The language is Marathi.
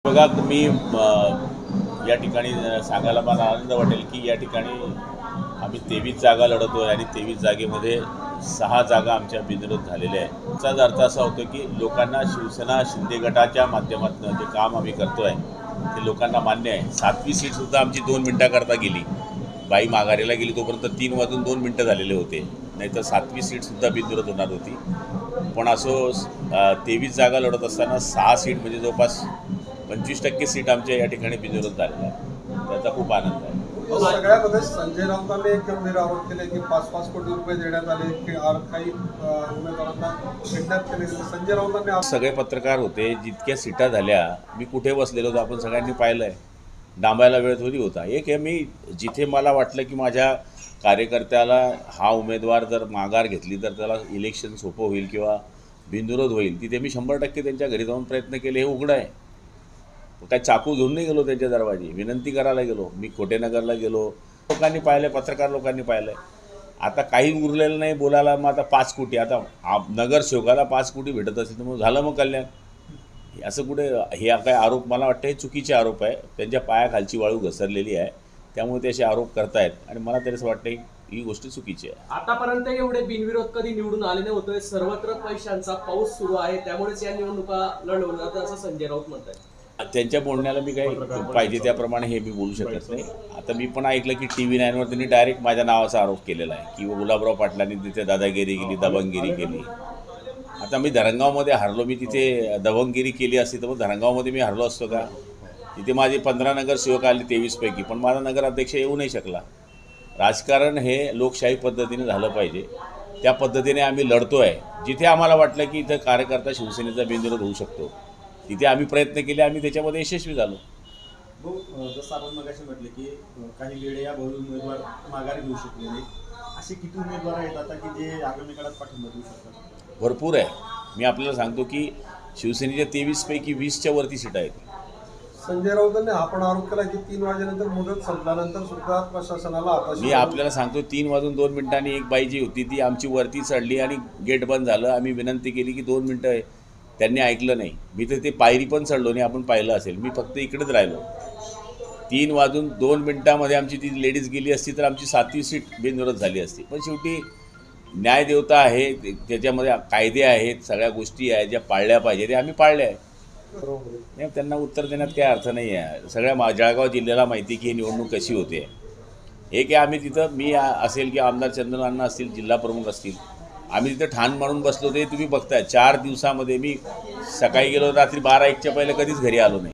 बघा मी या ठिकाणी सांगायला मला आनंद वाटेल की या ठिकाणी आम्ही 23 जागा लढतो आहे आणि 23 जागेमध्ये 6 जागा आमच्या बिनविरोध झालेल्या आहेत. याचाच अर्थ असा होतो की लोकांना शिवसेना शिंदे गटाच्या माध्यमातून जे काम आम्ही करतो आहे ते लोकांना मान्य आहे. 7वी सीटसुद्धा आमची 2 मिनिटाकरता गेली. बाई माघारीला गेली तोपर्यंत 3 वाजून 2 मिनटं झालेले होते. नाहीतर 7वी सीटसुद्धा बिनविरोध होणार होती. पण असो 23 जागा लढत असताना 6 सीट म्हणजे जवळपास 25% सीट आमच्या या ठिकाणी बिनविरोध झालेल्या आहे. त्याचा खूप आनंद आहे. सगळ्यामध्ये संजय राऊतांनी एक गंभीर आरोप केले की 5-5 कोटी रुपये देण्यात आले की काही उमेदवारांना खिंडात केले. संजय राऊतांनी सगळे पत्रकार होते. जितक्या सीटा झाल्या मी कुठे बसलेलो होतो आपण सगळ्यांनी पाहिलं आहे. डांबायला वेळ थोडी होता. एक आहे मी जिथे मला वाटलं की माझ्या कार्यकर्त्याला हा उमेदवार जर माघार घेतली तर त्याला इलेक्शन सोपं होईल किंवा बिनविरोध होईल तिथे मी 100% त्यांच्या घरी जाऊन प्रयत्न केले. हे उघडं आहे. काय चाकू घेऊन नाही गेलो त्यांच्या दरवाजी. विनंती करायला गेलो. मी कोटेनगरला गेलो. लोकांनी पाहिलं, पत्रकार लोकांनी पाहिलं. आता काही उरलेलं नाही बोलायला. मग आता 5 कोटी आता नगरसेवकाला 5 कोटी भेटत असेल तर मग झालं मग कल्याण. असं कुठे हे काय आरोप मला वाटतं हे चुकीचे आरोप आहे. त्यांच्या पायाखालची वाळू घसरलेली आहे. त्यामुळे ते असे आरोप करतायत आणि मला तरी असं वाटतं ही गोष्ट चुकीची आहे. आतापर्यंत एवढे बिनविरोध कधी निवडून आले नव्हते. सर्वत्र पैशांचा पाऊस सुरू आहे. त्यामुळेच या निवडणुका लढवल्या जातात असं संजय राऊत म्हणतात. त्यांच्या बोलण्याला मी काही पाहिजे त्याप्रमाणे हे मी बोलू शकत नाही. आता मी पण ऐकलं की TV 9 वर त्यांनी डायरेक्ट माझ्या नावाचा आरोप केलेला आहे की गुलाबराव पाटलांनी तिथे दादागिरी केली, दबंगगिरी केली. आता मी धरणगावमध्ये हरलो. मी तिथे दबंगगिरी केली असती तर मग धरणगावमध्ये मी हरलो असतो का? तिथे माझे 15 नगरसेवक आले 23 पैकी, पण माझा नगराध्यक्ष येऊ नाही शकला. राजकारण हे लोकशाही पद्धतीने झालं पाहिजे. त्या पद्धतीने आम्ही लढतो आहे. जिथे आम्हाला वाटलं की इथं कार्यकर्ता शिवसेनेचा बिनविरोध होऊ शकतो तिथे आम्ही प्रयत्न केले. आम्ही त्याच्यामध्ये यशस्वी झालो. जसं आपण मगाशी म्हटलं की काही वेळे या बहु उमेदवार माघार घेऊ शकले नाही. असे किती उमेदवार आहेत आता की जे आगामी काळात पाठिंबा देऊ शकतात? भरपूर आहे. मी आपल्याला सांगतो की शिवसेनेच्या 23 पैकी 20च्या वरती सीट आहेत. संजय राऊतांनी हा पण आरोप केला की 3 वाजेनंतर मुदत संपल्यानंतर सुद्धा प्रशासनाला मी आपल्याला सांगतो 3 वाजून 2 मिनिटांनी एक बाई जी होती ती आमची वरती चढली आणि गेट बंद झालं. आम्ही विनंती केली की 2 मिनटं आहे. त्यांनी ऐकलं नाही. मी तर ते पायरी पण चढलो नाही. आपण पाहिलं असेल. मी फक्त इकडेच राहिलो. 3 वाजून 2 मिनिटामध्ये आमची ती लेडीज गेली असती तर आमची 7वी सीट बिनविरोध झाली असती. पण शेवटी न्यायदेवता आहे. त्याच्यामध्ये कायदे आहेत. सगळ्या गोष्टी आहेत ज्या पाळल्या पाहिजे ते आम्ही पाळल्या आहेत. नाही त्यांना उत्तर देण्यात काही अर्थ नाही आहे. सगळ्या जळगाव जिल्ह्याला माहिती की ही निवडणूक कशी होते. एक आहे आम्ही तिथं मी असेल की आमदार चंद्रनाथ असतील, जिल्हा प्रमुख असतील, आम्ही तिथं ठाण मारून बसलो. ते तुम्ही बघताय 4 दिवसामध्ये मी सकाळी गेलो रात्री 12-1च्या पहिले कधीच घरी आलो नाही.